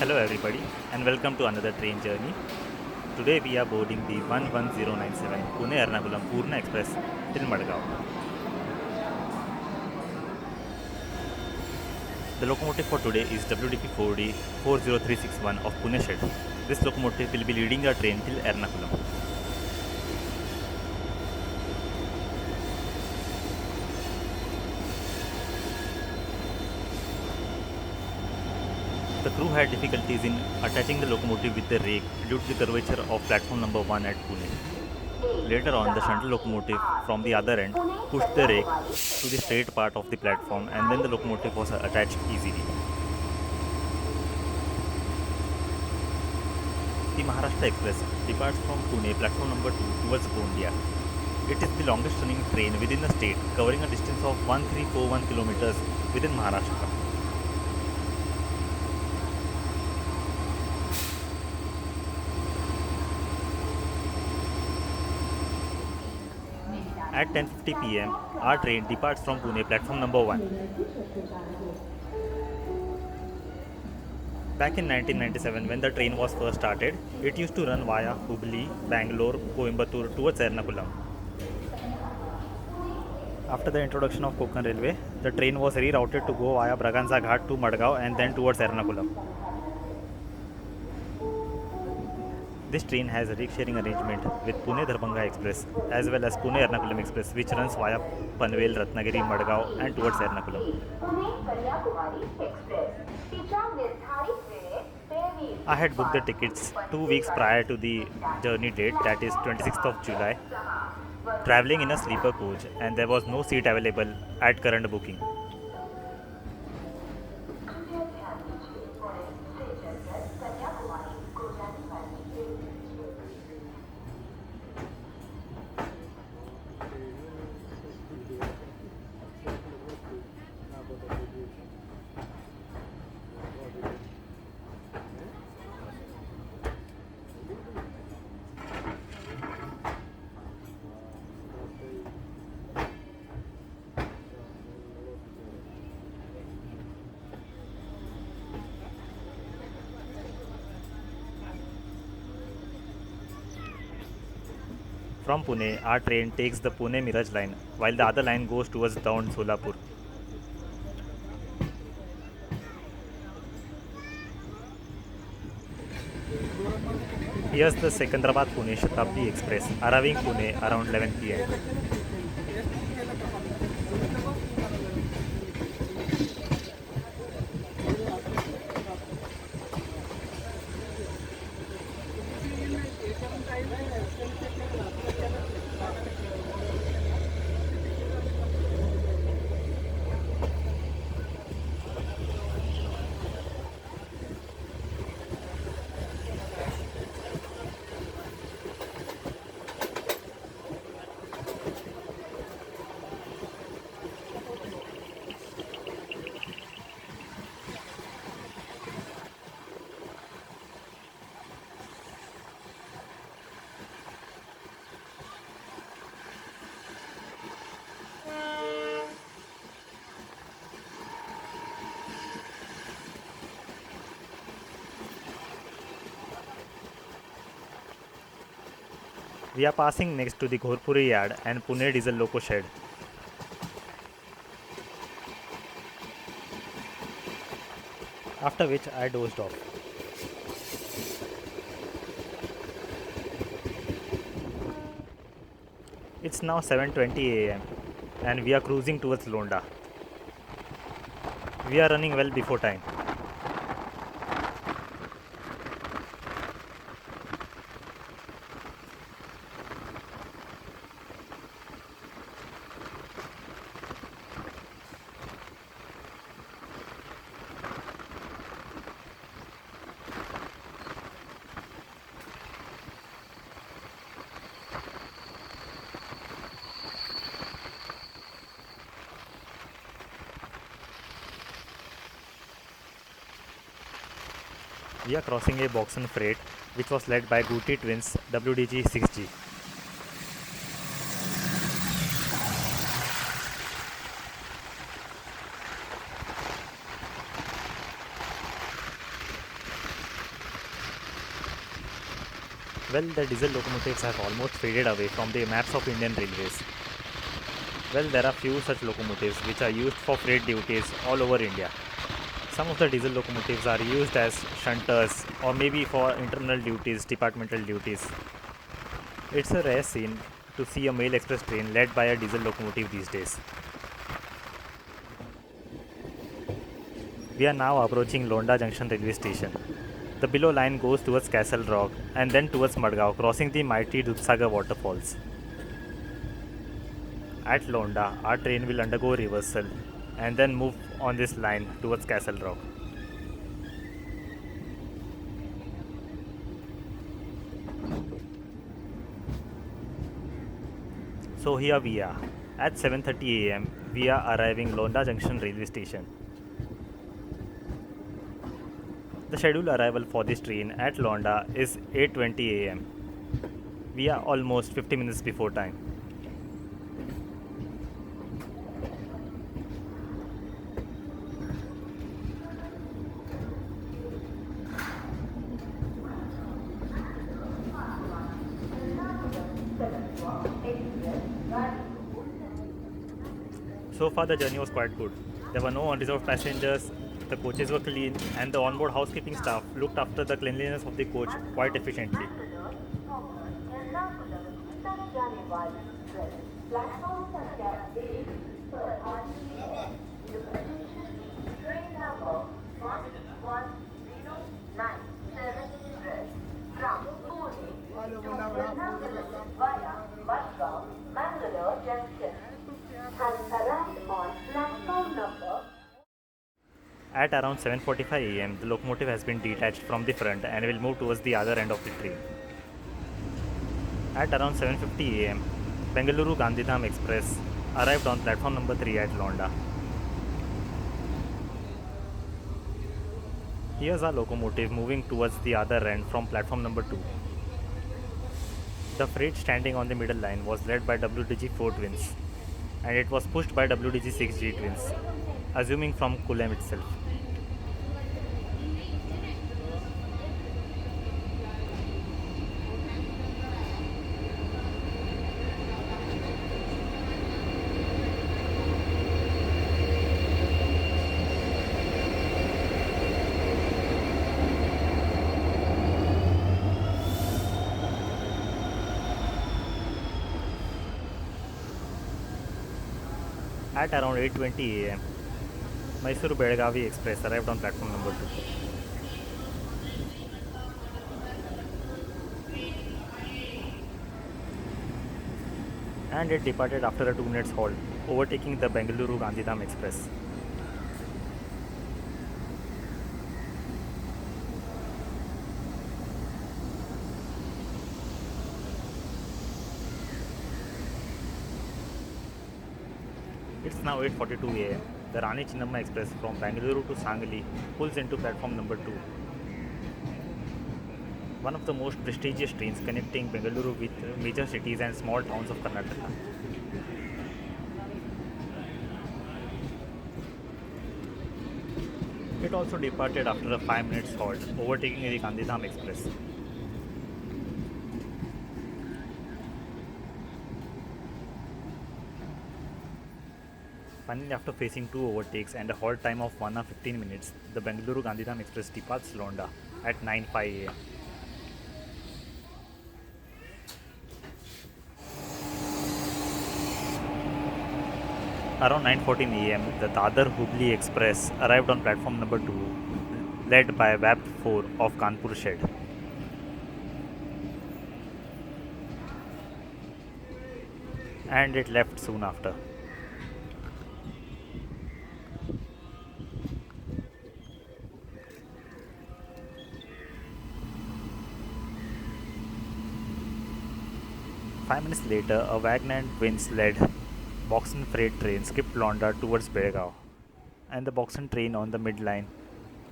Hello everybody and welcome to another train journey. Today we are boarding the 11097 Pune Ernakulam Poorna Express till Madgaon. The locomotive for today is WDP4D 40361 of Pune Shed. This locomotive will be leading the train till Ernakulam. The crew had difficulties in attaching the locomotive with the rake due to the curvature of platform number 1 at Pune. Later on, the shunter locomotive from the other end pushed the rake to the straight part of the platform and then the locomotive was attached easily. The Maharashtra Express departs from Pune platform number 2 towards Gondia. It is the longest running train within the state, covering a distance of 1341 kilometers within Maharashtra. At 10:50 pm, our train departs from Pune platform number 1. Back in 1997, when the train was first started, it used to run via Hubli, Bangalore, Coimbatore towards Ernakulam. After the introduction of Konkan Railway, the train was rerouted to go via Braganza Ghat to Madgaon and then towards Ernakulam. This train has a rake sharing arrangement with Pune Darbhanga Express as well as Pune Ernakulam Express, which runs via Panvel, Ratnagiri, Madgaon and towards Ernakulam. I had booked the tickets 2 weeks prior to the journey date, that is 26th of July, travelling in a sleeper coach, and there was no seat available at current booking. From Pune, our train takes the Pune Miraj line, while the other line goes towards down Solapur. Here's the Secunderabad Pune Shatabdi Express arriving Pune around 11 pm. We are passing next to the Ghorpuri Yard and Pune Diesel Loco Shed. After which I dozed off. It's now 7:20 am and we are cruising towards Londa. We are running well before time. We are crossing a Boxon freight which was led by Guti twins WDG 6G. Well, the diesel locomotives have almost faded away from the maps of Indian railways. Well, there are few such locomotives which are used for freight duties all over India. Some of the diesel locomotives are used as shunters or maybe for internal duties, departmental duties. It's a rare scene to see a mail express train led by a diesel locomotive these days. We are now approaching Londa Junction railway station. The below line goes towards Castle Rock and then towards Madgaon, crossing the mighty Dudhsagar Waterfalls. At Londa, our train will undergo reversal and then move on this line towards Castle Rock. So here we are. At 7:30 am, we are arriving Londa Junction railway station. The scheduled arrival for this train at Londa is 8:20 am. We are almost 50 minutes before time. So far the journey was quite good. There were no unreserved passengers, the coaches were clean, and the onboard housekeeping staff looked after the cleanliness of the coach quite efficiently. Via Madgaon, Mangaluru Junction has arrived on platform number. At around 7:45 am, the locomotive has been detached from the front and will move towards the other end of the train. At around 7:50 am, Mangaluru Gandhidham Express arrived on platform number 3 at Londa. Here's our locomotive moving towards the other end from platform number 2. The freight standing on the middle line was led by WDG-4 twins and it was pushed by WDG-6G twins, assuming from Kulem itself. At around 8:20 am, Mysuru Belagavi Express arrived on platform number 2. And it departed after a 2 minutes halt, overtaking the Bengaluru Gandhidham Express. It's now 8:42 am. The Rani Chinnamma Express from Bangalore to Sangli pulls into platform number 2. One of the most prestigious trains connecting Bengaluru with major cities and small towns of Karnataka. It also departed after a 5 minutes halt, overtaking the Gandhidham Express. Finally, after facing 2 overtakes and a halt time of 1 hour 15 minutes, the Bengaluru Gandhidham Express departs Londa at 9:05 am. Around 9:14 am, the Dadar Hubli Express arrived on platform number 2, led by WAP 4 of Kanpur Shed. And it left soon after. Five minutes later, a wagon and twins-led Boxen freight train skipped Londa towards Belgaum, and the Boxen train on the midline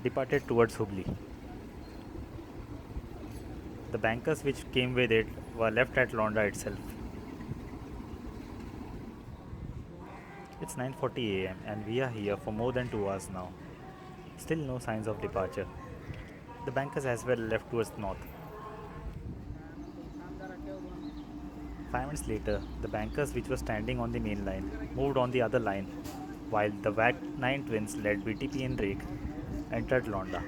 departed towards Hubli. The bankers which came with it were left at Londa itself. It's 9:40 am and we are here for more than 2 hours now. Still no signs of departure. The bankers as well left towards north. 5 minutes later, the bankers which were standing on the main line moved on the other line, while the WAC 9 twins led BTP and Rake entered Londa.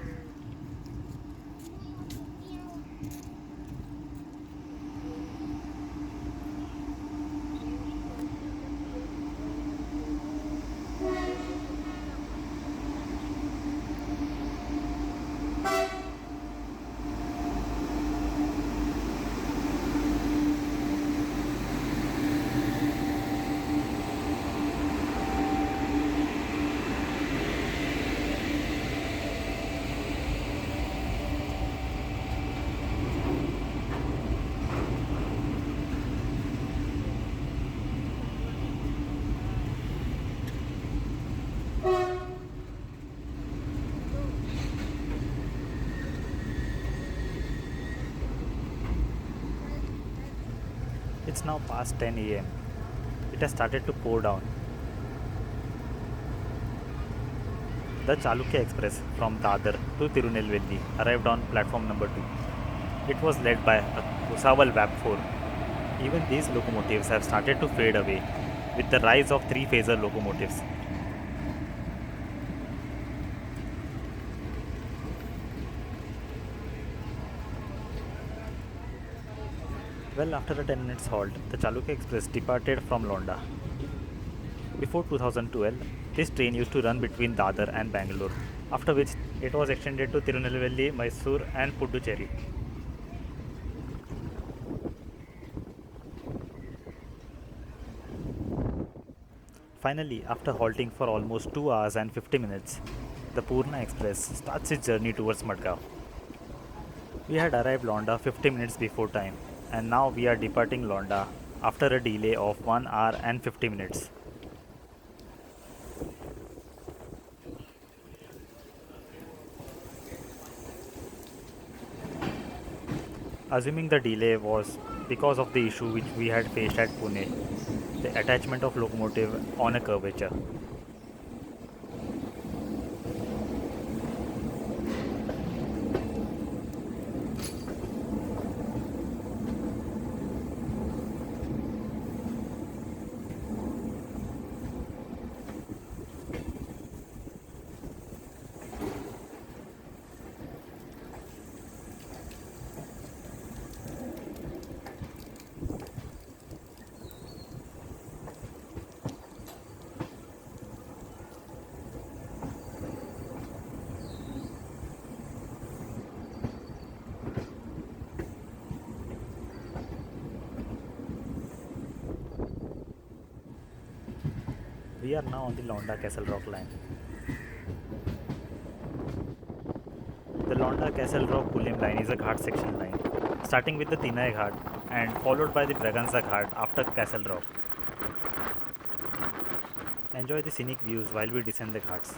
It's now past 10 am. It has started to pour down. The Chalukya Express from Dadar to Tirunelveli arrived on platform number 2. It was led by a Kusawal VAP 4. Even these locomotives have started to fade away with the rise of three-phaser locomotives. Well, after a 10 minutes halt, the Chalukya Express departed from Londa. Before 2012, this train used to run between Dadar and Bangalore, after which it was extended to Tirunelveli, Mysore and Puducherry. Finally, after halting for almost 2 hours and 50 minutes, the Poorna Express starts its journey towards Madgaon. We had arrived Londa 50 minutes before time, and now we are departing Londa after a delay of 1 hour and 50 minutes. Assuming the delay was because of the issue which we had faced at Pune, the attachment of locomotive on a curvature. We are now on the Londa Castle Rock line. The Londa Castle Rock Pulim line is a ghat section line, starting with the Tinai Ghat and followed by the Braganza Ghat after Castle Rock. Enjoy the scenic views while we descend the ghats.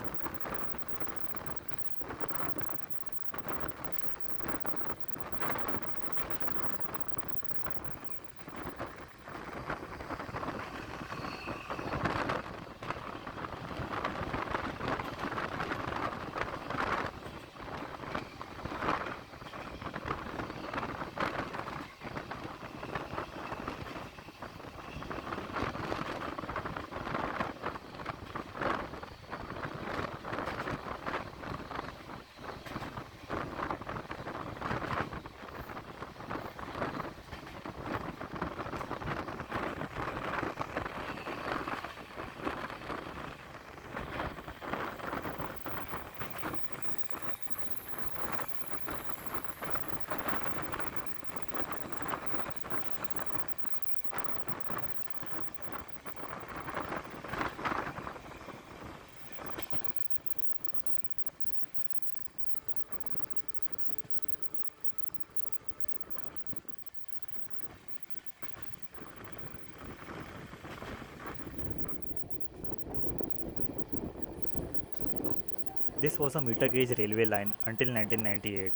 This was a meter gauge railway line until 1998.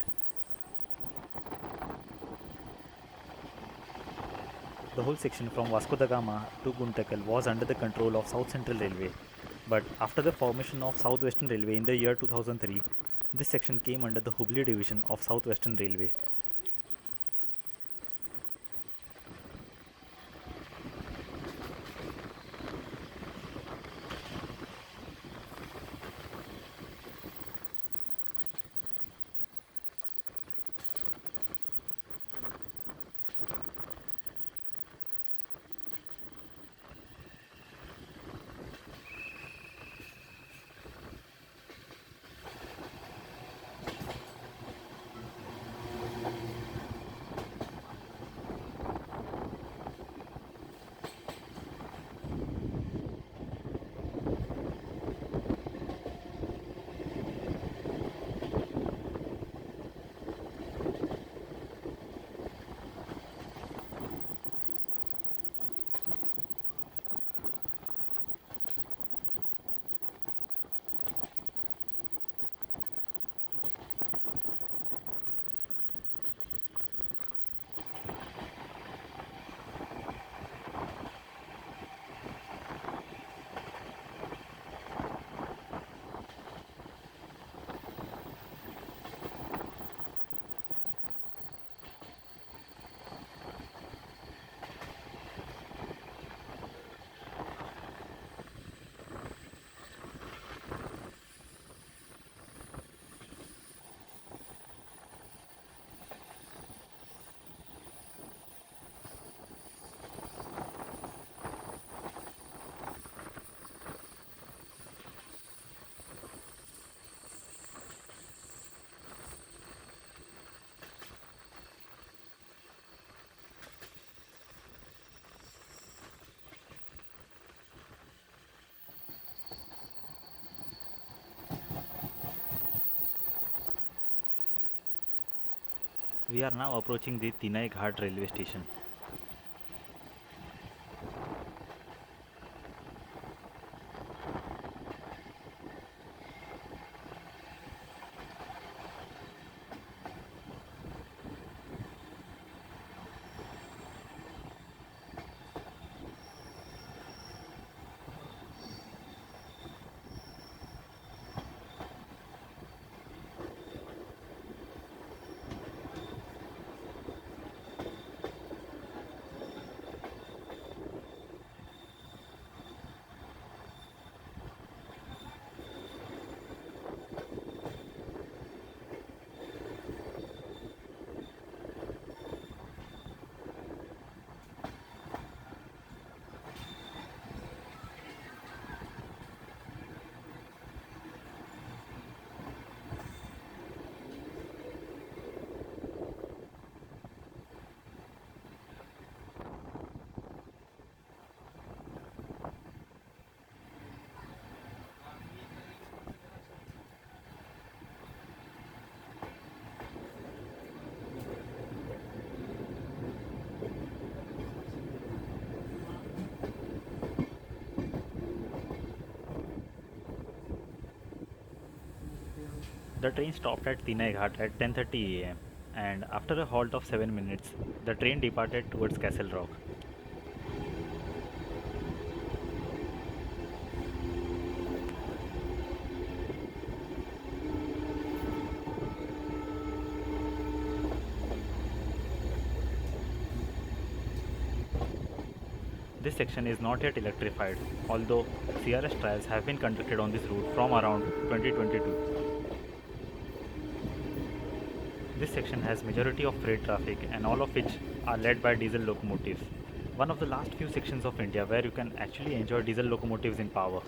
The whole section from Vasco da Gama to Guntakal was under the control of South Central Railway, but after the formation of South Western Railway in the year 2003, this section came under the Hubli division of South Western Railway. We are now approaching the Tinai Ghat railway station. The train stopped at Tinai Ghat at 10:30 am, and after a halt of 7 minutes, the train departed towards Castle Rock. This section is not yet electrified, although CRS trials have been conducted on this route from around 2022. This section has majority of freight traffic and all of which are led by diesel locomotives. One of the last few sections of India where you can actually enjoy diesel locomotives in power.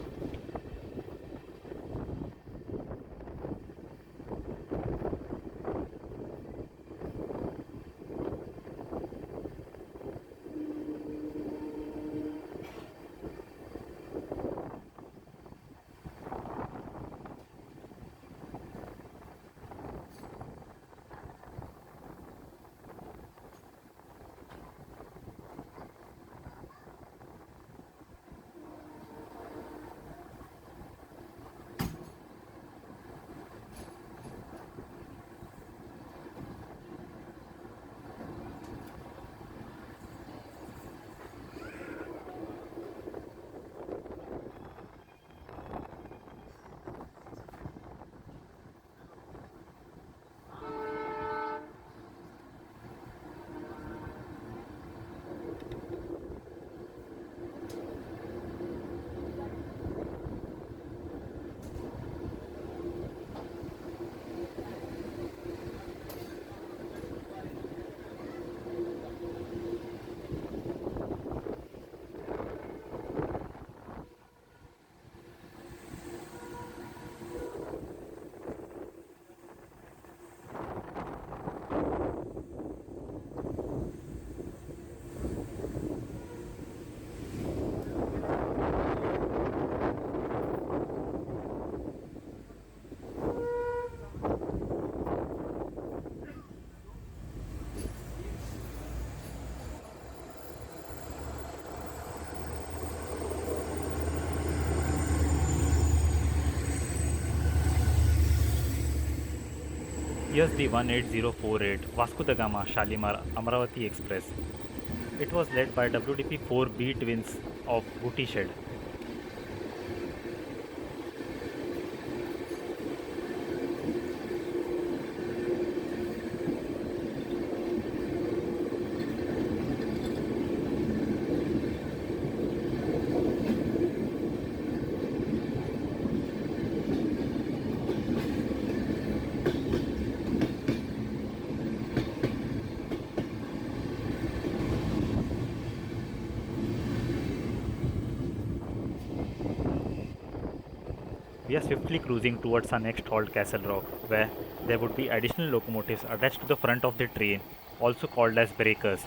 Here's the 18048 Vasco da Gama Shalimar Amravati Express. It was led by WDP 4B twins of Booty Shed. We are swiftly cruising towards our next halt, Castle Rock, where there would be additional locomotives attached to the front of the train, also called as breakers.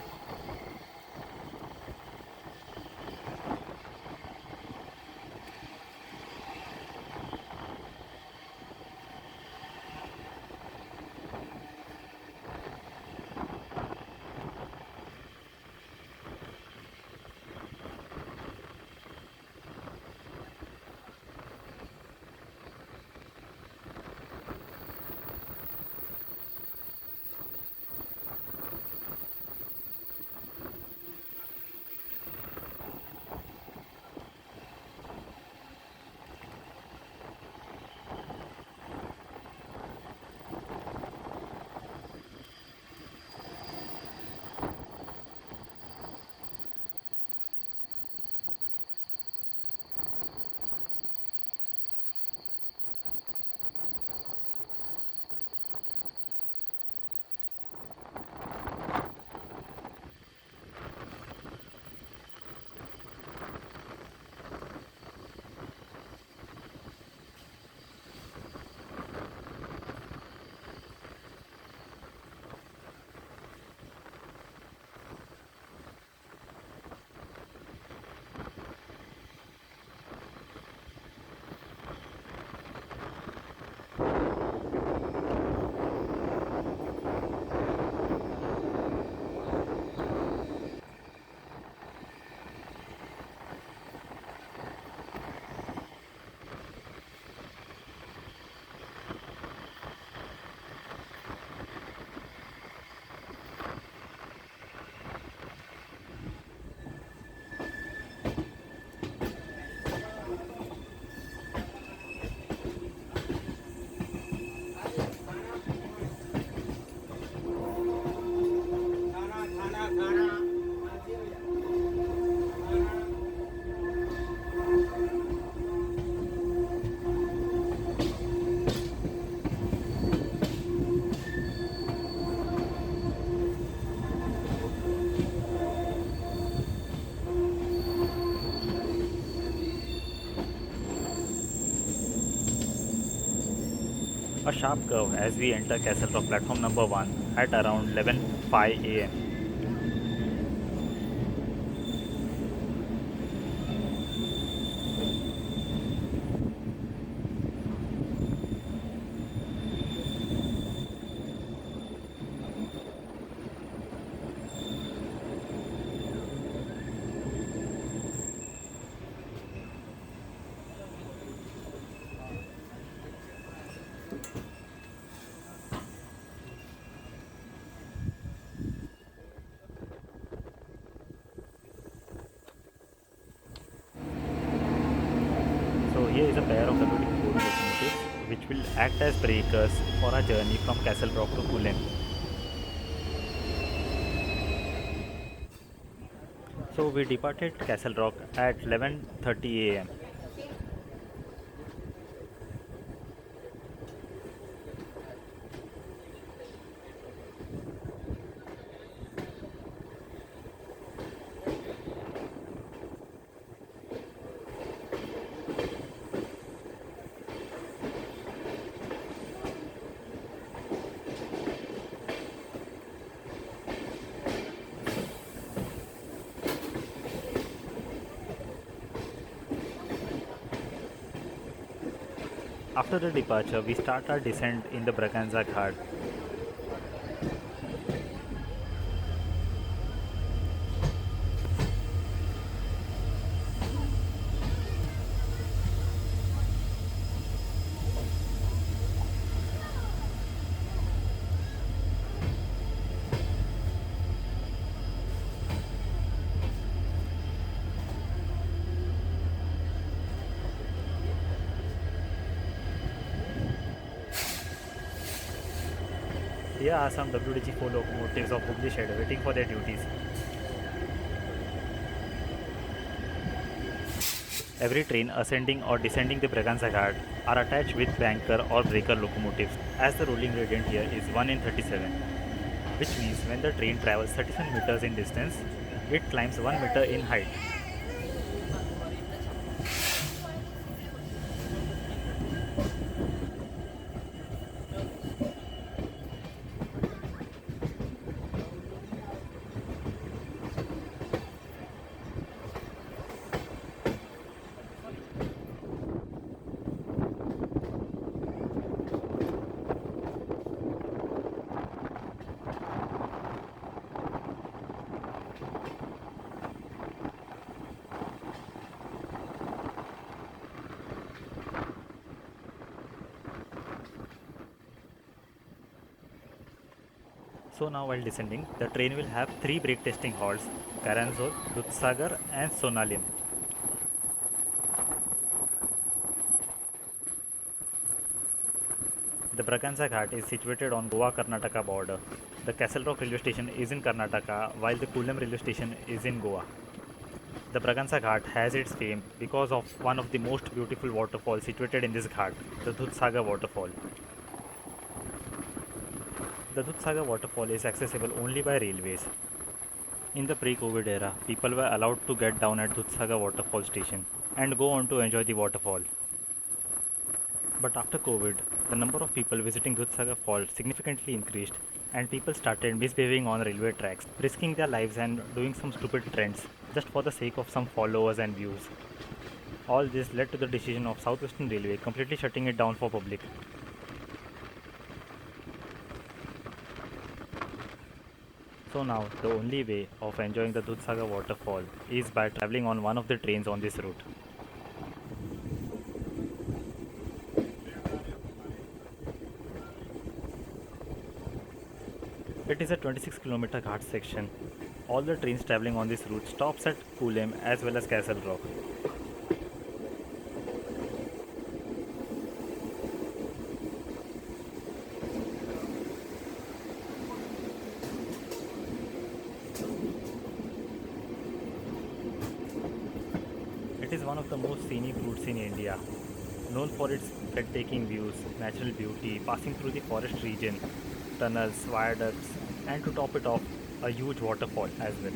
sharp curve as we enter Castle Rock platform number 1 at around 11:05 am. So here is a pair of WD-40 locomotives which will act as breakers for our journey from Castle Rock to Pune. So we departed Castle Rock at 11:30 am. After the departure, we start our descent in the Braganza Ghat. Here are some WDG4 locomotives of Hubli shed waiting for their duties. Every train ascending or descending the Braganza Ghat are attached with banker or breaker locomotives, as the rolling gradient here is 1 in 37, which means when the train travels 37 meters in distance, it climbs 1 meter in height. So now while descending, the train will have 3 brake testing halts: Karanzol, Dudhsagar and Sonalim. The Braganza Ghat is situated on Goa-Karnataka border. The Castle Rock railway station is in Karnataka while the Kulem railway station is in Goa. The Braganza Ghat has its fame because of one of the most beautiful waterfalls situated in this ghat, the Dudhsagar Waterfall. The Dudhsagar waterfall is accessible only by railways. In the pre-COVID era, people were allowed to get down at Dudhsagar waterfall station and go on to enjoy the waterfall. But after COVID, the number of people visiting Dudhsagar fall significantly increased and people started misbehaving on railway tracks, risking their lives and doing some stupid trends just for the sake of some followers and views. All this led to the decision of South Western Railway completely shutting it down for public. So now, the only way of enjoying the Dudhsagar waterfall is by travelling on one of the trains on this route. It is a 26-kilometer ghat section. All the trains travelling on this route stops at Kulem as well as Castle Rock. It is one of the most scenic routes in India, known for its breathtaking views, natural beauty, passing through the forest region, tunnels, viaducts, and to top it off, a huge waterfall as well.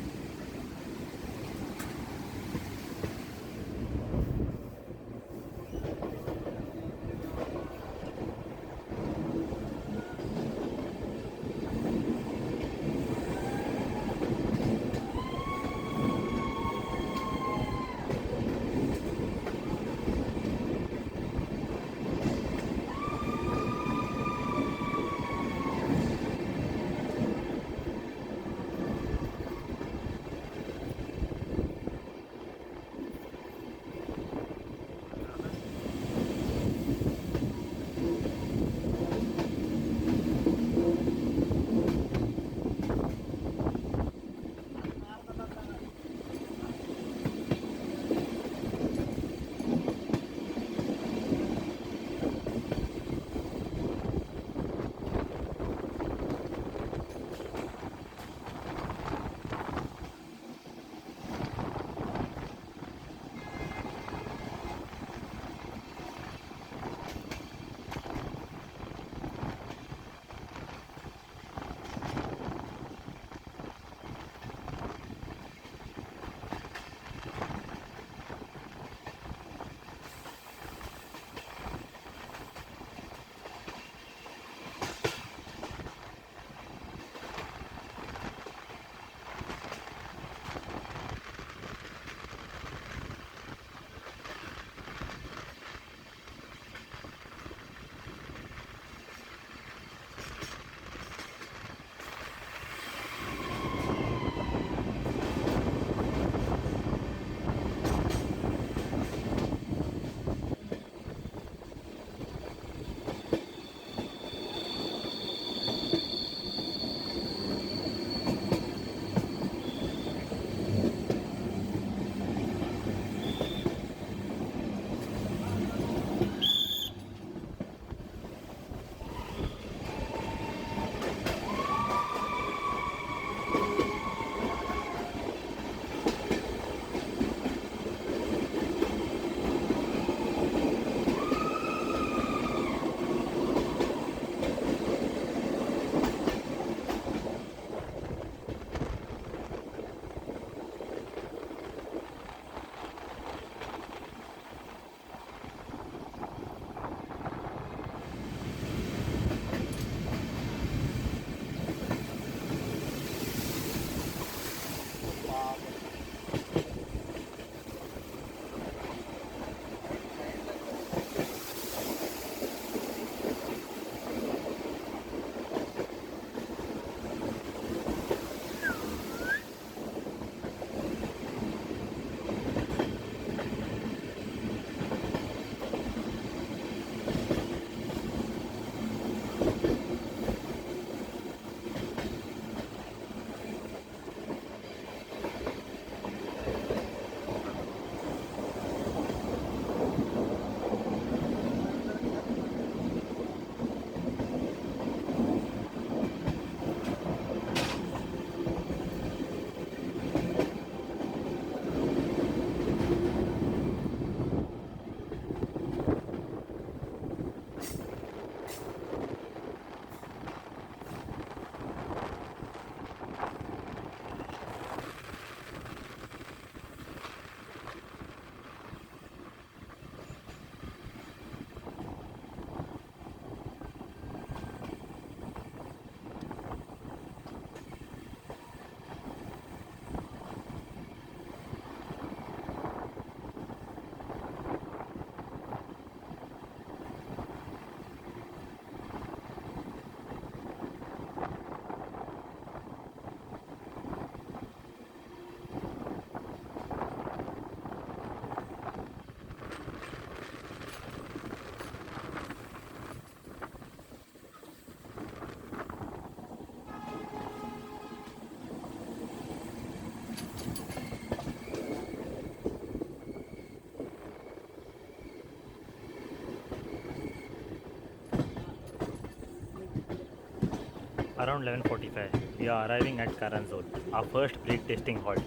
Around 11:45, we are arriving at Karanzol, our first brake testing halt.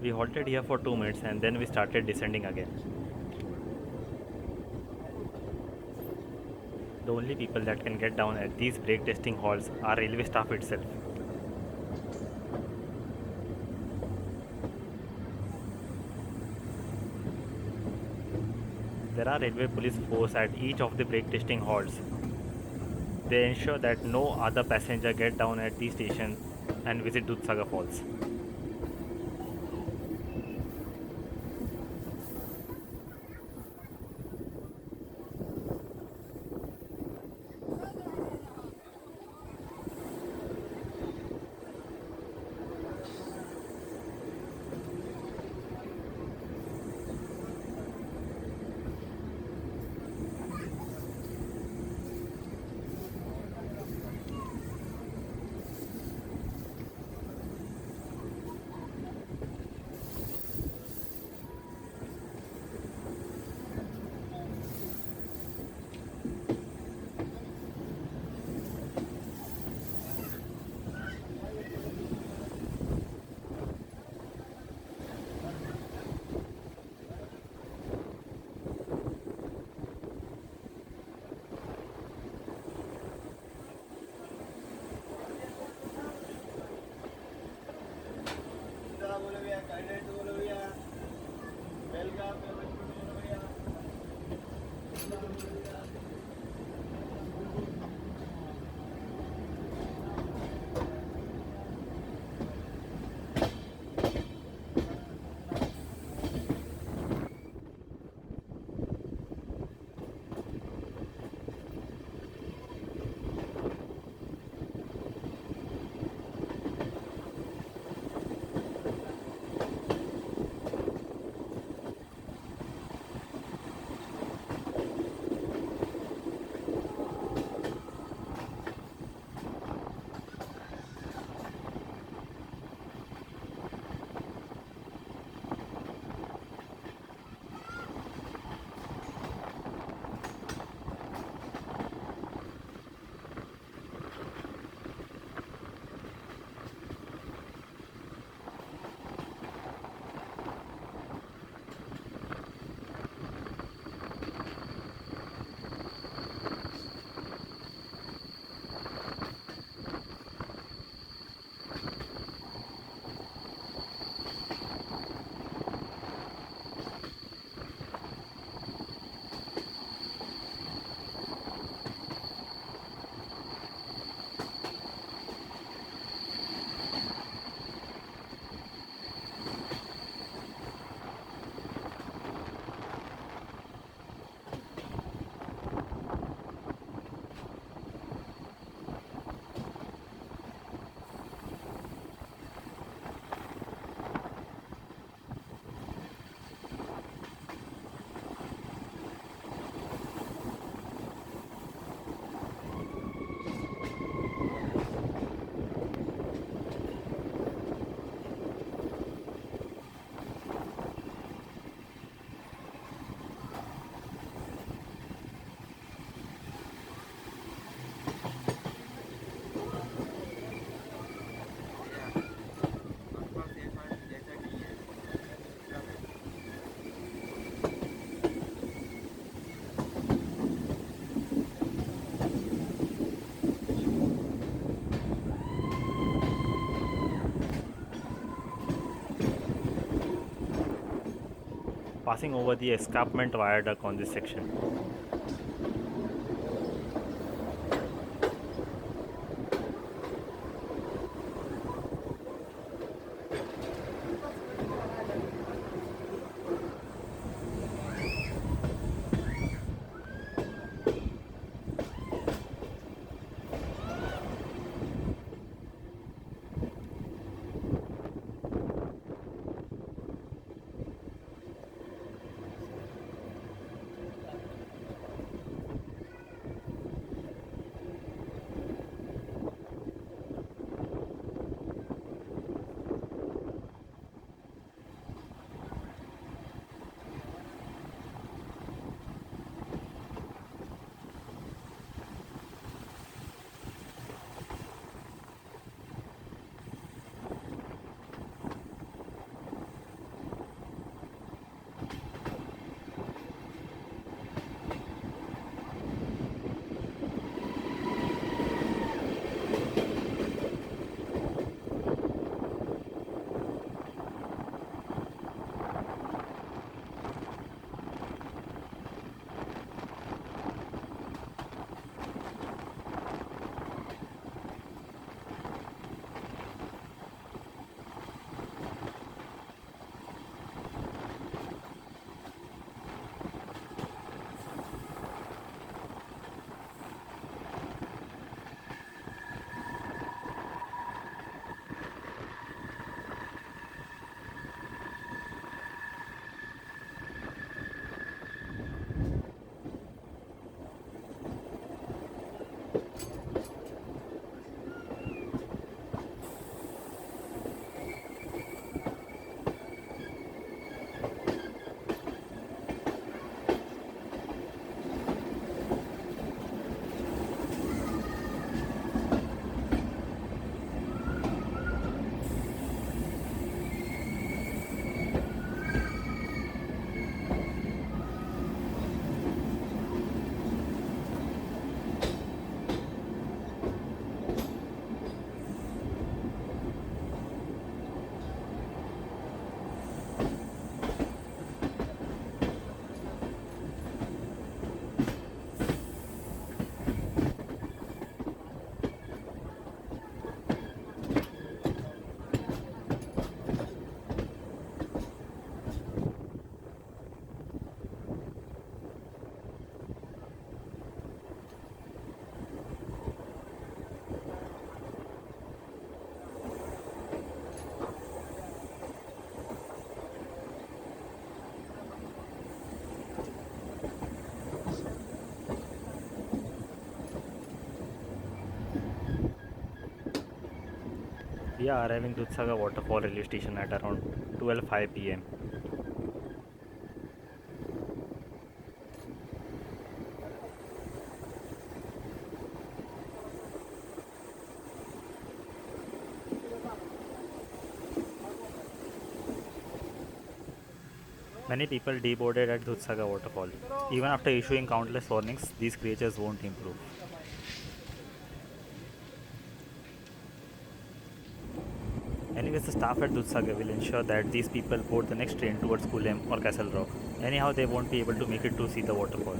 We halted here for 2 minutes and then we started descending again. The only people that can get down at these brake testing halls are railway staff itself. There are railway police force at each of the brake testing halls. They ensure that no other passenger get down at the station and visit Dudhsagar Falls. passing over the escarpment viaduct on this section. We are arriving Dudhsagar Waterfall railway station at around 12:05 p.m. Many people deboarded at Dudhsagar Waterfall. Even after issuing countless warnings, these creatures won't improve. Anyways, the staff at Dudhsagar will ensure that these people board the next train towards Kulem or Castle Rock. Anyhow, they won't be able to make it to see the waterfall.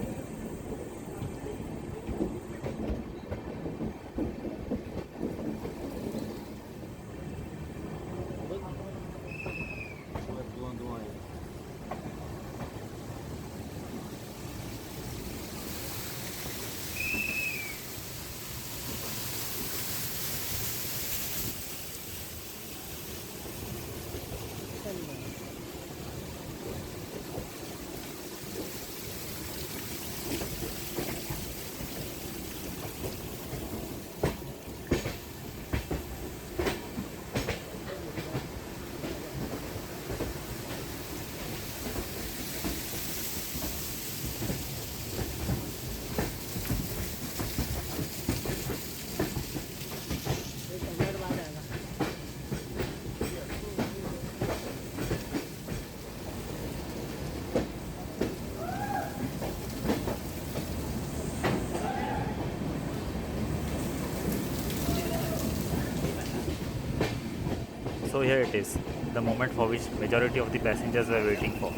So here it is, the moment for which majority of the passengers were waiting for.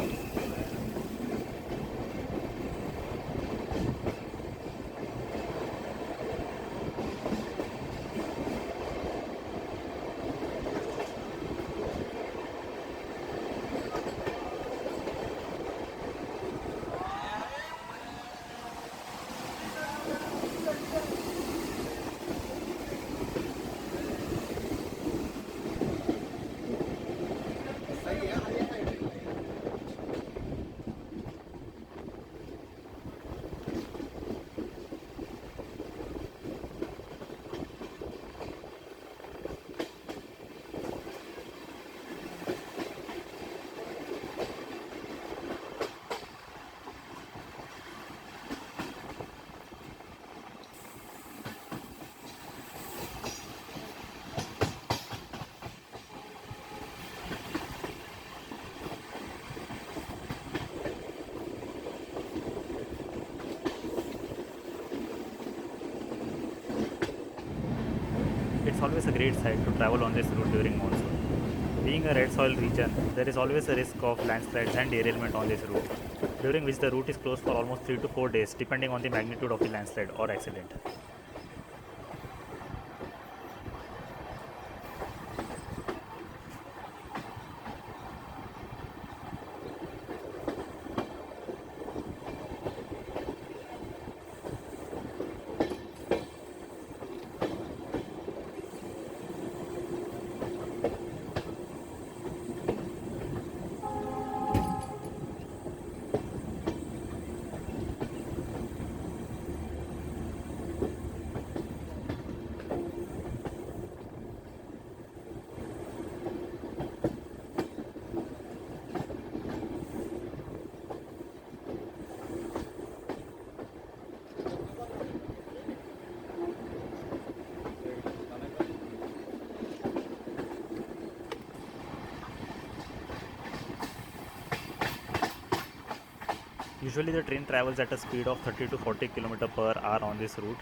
It's always a great sight to travel on this route during monsoon. Being a red soil region, there is always a risk of landslides and derailment on this route, during which the route is closed for almost 3 to 4 days depending on the magnitude of the landslide or accident. Usually the train travels at a speed of 30 to 40 km per hour on this route,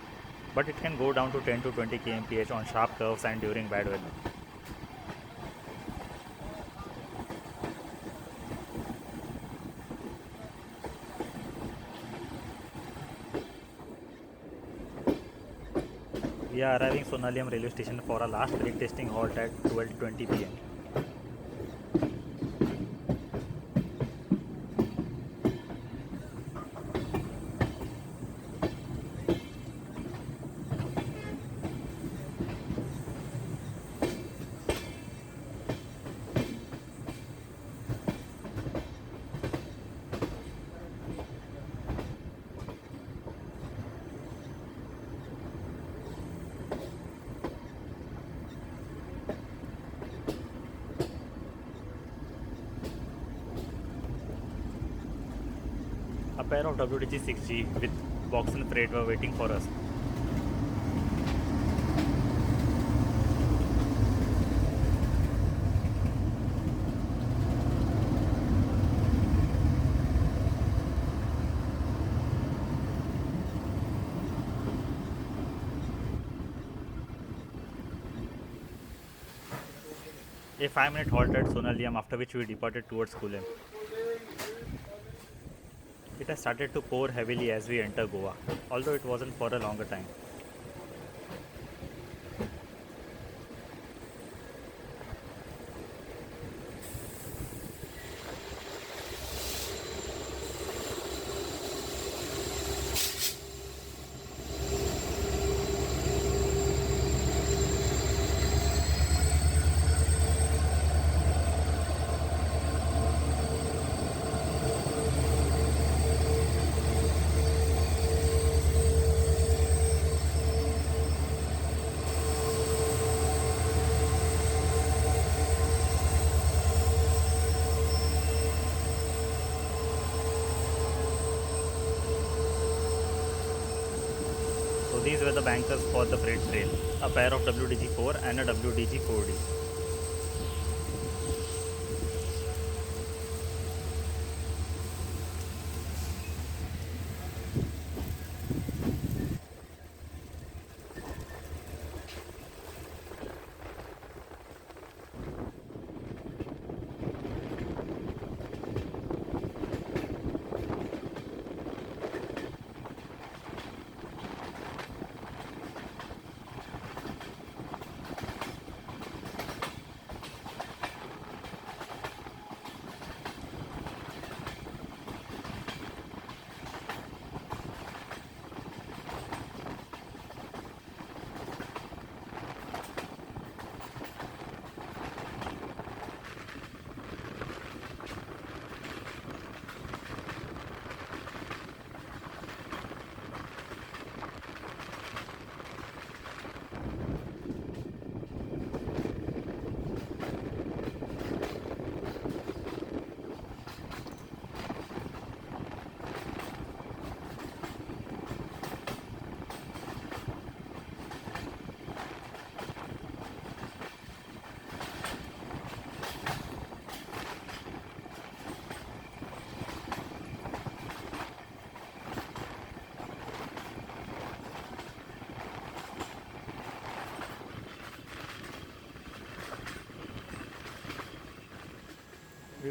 but it can go down to 10 to 20 kmph on sharp curves and during bad weather. We are arriving Sonaliam railway station for our last brake testing halt at 12:20 pm. A pair of WTG 6G with box and freight were waiting for us. A 5-minute halt at Sonaliam, after which we departed towards Kulem. It has started to pour heavily as we enter Goa, although it wasn't for a longer time. So these were the bankers for the freight train, a pair of WDG4 and a WDG4D.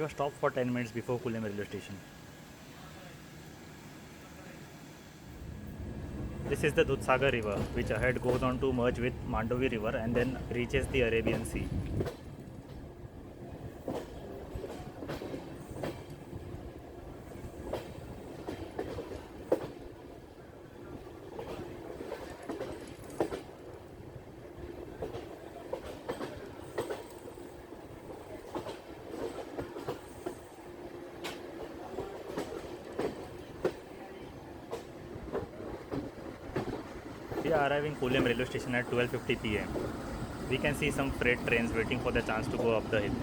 We were stopped for 10 minutes before Kulem railway station. This is the Dudhsagar river, which ahead goes on to merge with Mandovi river and then reaches the Arabian Sea. We are arriving Kulem railway station at 12:50 pm. We can see some freight trains waiting for the chance to go up the hill.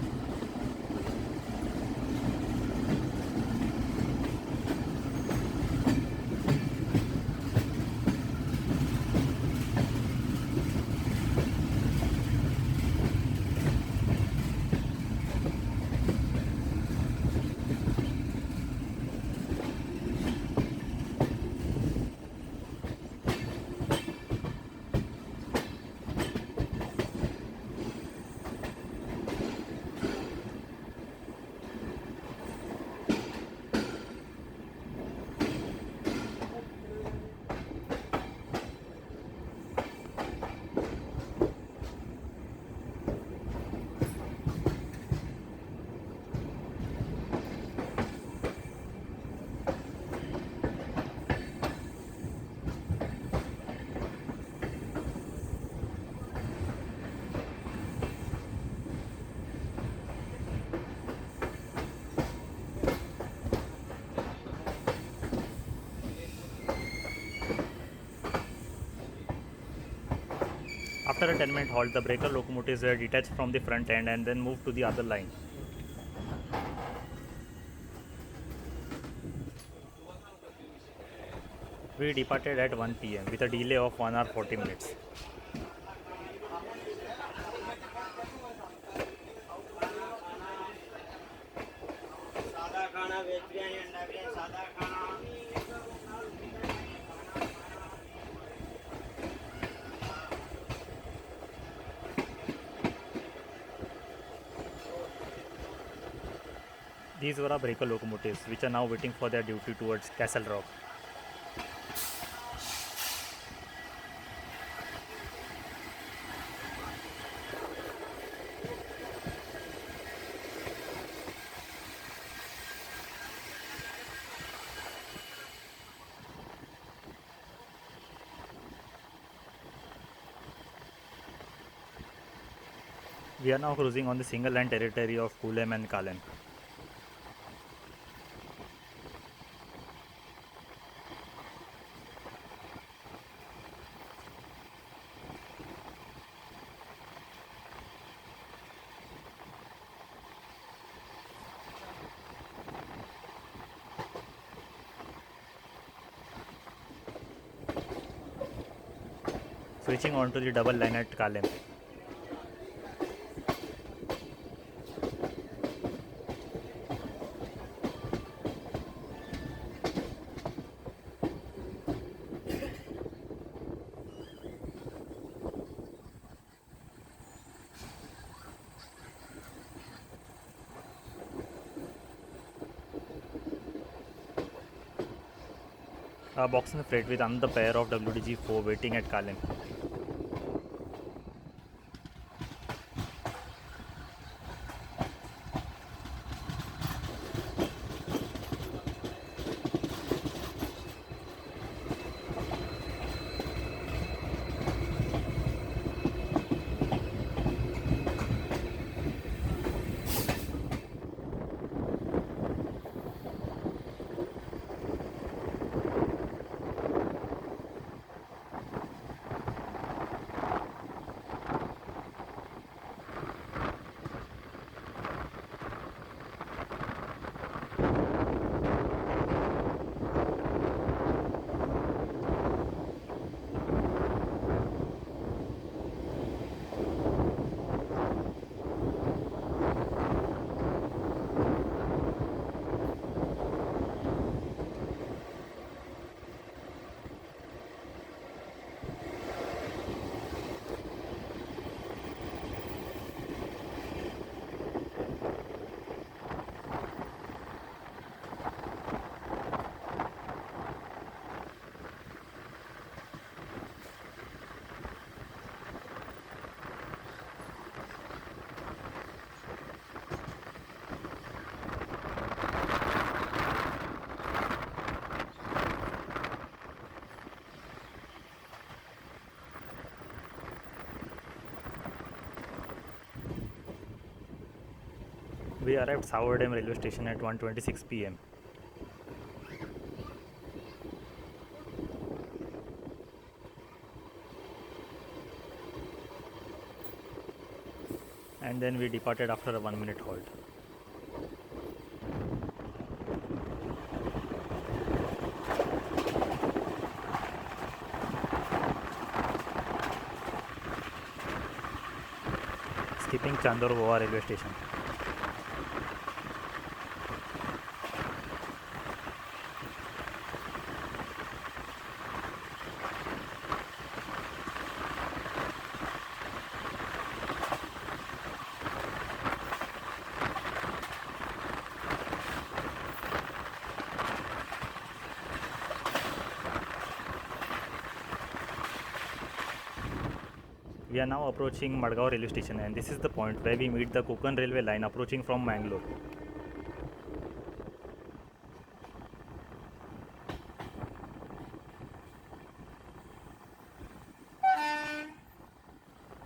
After a 10-minute halt, the breaker locomotives were detached from the front end and then moved to the other line. We departed at 1 pm with a delay of 1 hour 40 minutes. These were our breaker locomotives, which are now waiting for their duty towards Castle Rock. We are now cruising on the single line territory of Kulem and Kalem. Switching on to the double line at Kalem. A box in freight with another pair of WDG4 waiting at Kalem. We arrived Savardem railway station at 1:26 p.m. And then we departed after a 1-minute halt. Skipping Chandor Goa railway station. We are now approaching Madgaon railway station, and this is the point where we meet the Konkan railway line approaching from Mangalore.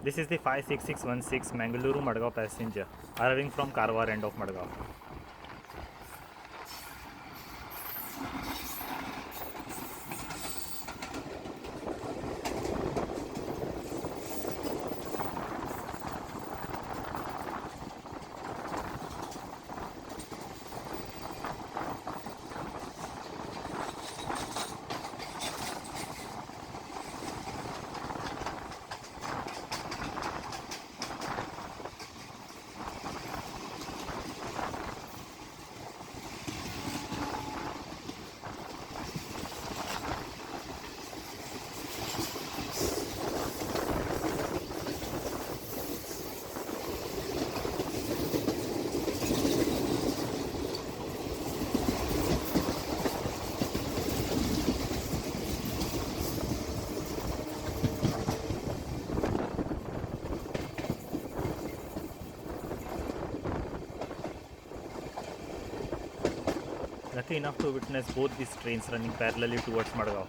This is the 56616 Mangaluru Madgaon passenger arriving from Karwar end of Madgaon. Lucky enough to witness both these trains running parallelly towards Madgaon.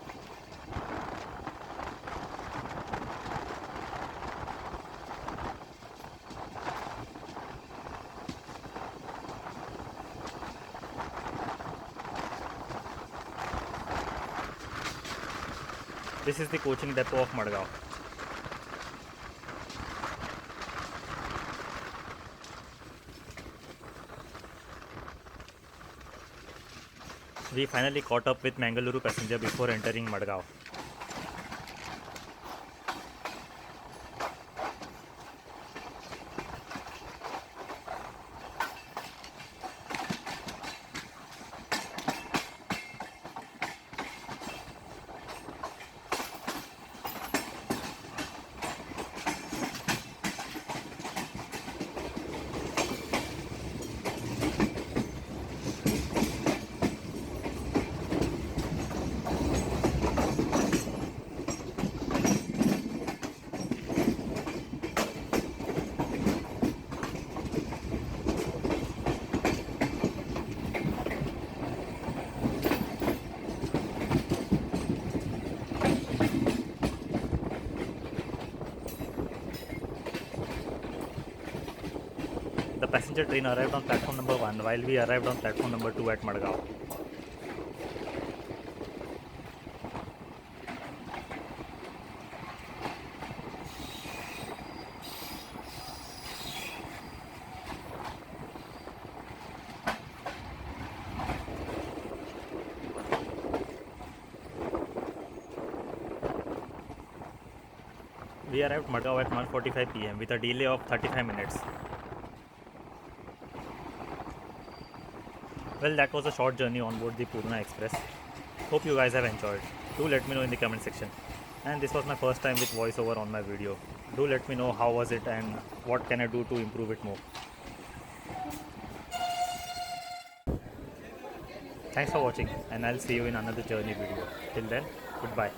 This is the coaching depot of Madgaon. We finally caught up with Mangaluru passenger before entering Madgaon. The passenger train arrived on platform number 1 while we arrived on platform number 2 at Madgaon. We arrived Madgaon at 1:45 p.m. with a delay of 35 minutes. Well, that was a short journey on board the Poorna Express. Hope you guys have enjoyed. Do let me know in the comment section. And this was my first time with voiceover on my video. Do let me know how was it and what can I do to improve it more. Thanks for watching, and I'll see you in another journey video. Till then, goodbye.